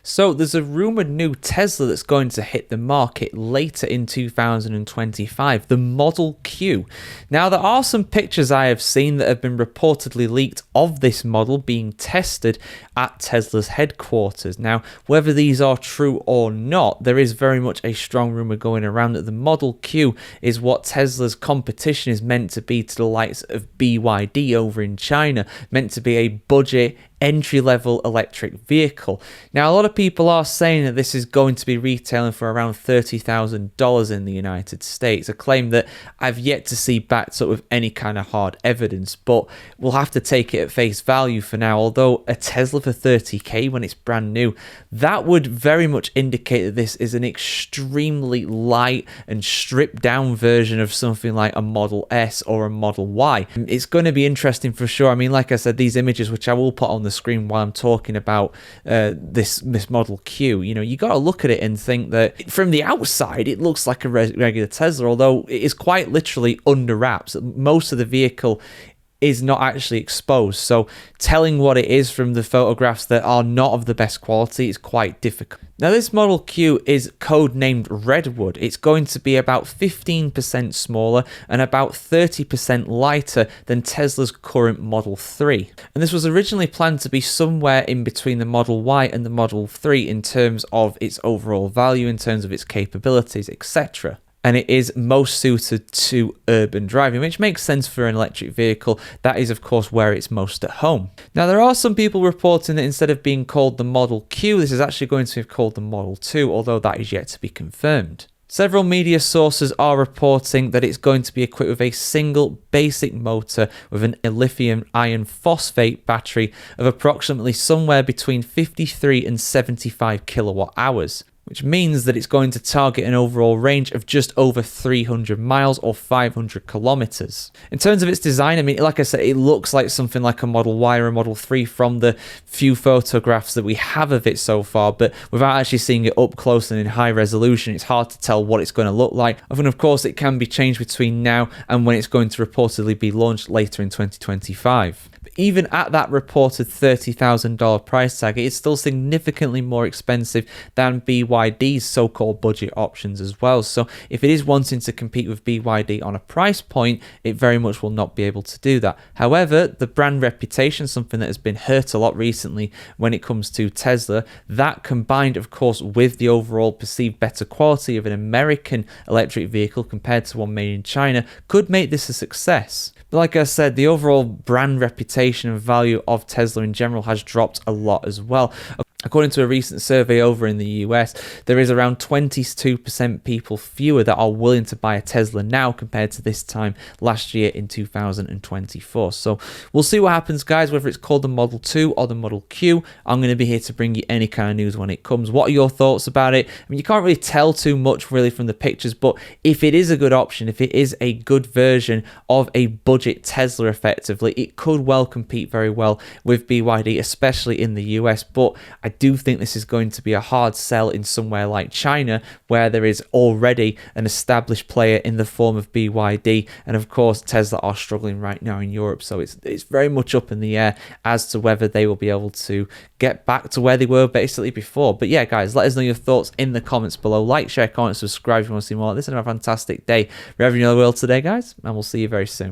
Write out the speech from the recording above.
So there's a rumored new Tesla that's going to hit the market later in 2025, the Model Q. Now, there are some pictures I have seen that have been reportedly leaked of this model being tested at Tesla's headquarters. Now, whether these are true or not, there is very much a strong rumor going around that the Model Q is what Tesla's competition is meant to be to the likes of BYD over in China, meant to be a budget entry-level electric vehicle. Now, a lot of people are saying that this is going to be retailing for around $30,000 in the United States, a claim that I've yet to see backed up with any kind of hard evidence, but we'll have to take it at face value for now. Although a Tesla for $30K when it's brand new, that would very much indicate that this is an extremely light and stripped down version of something like a Model S or a Model Y. It's going to be interesting for sure. I mean, like I said, these images, which I will put on the screen while I'm talking about this Model Q, you got to look at it and think that from the outside it looks like a regular Tesla, although it is quite literally under wraps. Most of the vehicle is not actually exposed, so telling what it is from the photographs that are not of the best quality is quite difficult. Now, this Model Q is codenamed Redwood. It's going to be about 15% smaller and about 30% lighter than Tesla's current Model 3. And this was originally planned to be somewhere in between the Model Y and the Model 3 in terms of its overall value, in terms of its capabilities, etc. And it is most suited to urban driving, which makes sense for an electric vehicle. That is, of course, where it's most at home. Now, there are some people reporting that instead of being called the Model Q, this is actually going to be called the Model 2, although that is yet to be confirmed. Several media sources are reporting that it's going to be equipped with a single basic motor with an lithium iron phosphate battery of approximately somewhere between 53 and 75 kilowatt hours, which means that it's going to target an overall range of just over 300 miles or 500 kilometers. In terms of its design, I mean, like I said, it looks like something like a Model Y or a Model 3 from the few photographs that we have of it so far, but without actually seeing it up close and in high resolution, it's hard to tell what it's going to look like. And of course, it can be changed between now and when it's going to reportedly be launched later in 2025. Even at that reported $30,000 price tag, it is still significantly more expensive than BYD's so-called budget options as well. So if it is wanting to compete with BYD on a price point, it very much will not be able to do that. However, the brand reputation, something that has been hurt a lot recently when it comes to Tesla, that combined, of course, with the overall perceived better quality of an American electric vehicle compared to one made in China, could make this a success. But like I said, the overall brand reputation and value of Tesla in general has dropped a lot as well. According to a recent survey over in the US, there is around 22% people fewer that are willing to buy a Tesla now compared to this time last year in 2024. So we'll see what happens, guys, whether it's called the Model 2 or the Model Q. I'm going to be here to bring you any kind of news when it comes. What are your thoughts about it? I mean, you can't really tell too much really from the pictures, but if it is a good option, if it is a good version of a budget Tesla effectively, it could well compete very well with BYD, especially in the US. But I do think this is going to be a hard sell in somewhere like China, where there is already an established player in the form of BYD, and of course Tesla are struggling right now in Europe, so it's very much up in the air as to whether they will be able to get back to where they were basically before. But yeah, guys, let us know your thoughts in the comments below. Like, share, comment, subscribe if you want to see more like this, and have a fantastic day wherever you're in the world today, guys, and we'll see you very soon.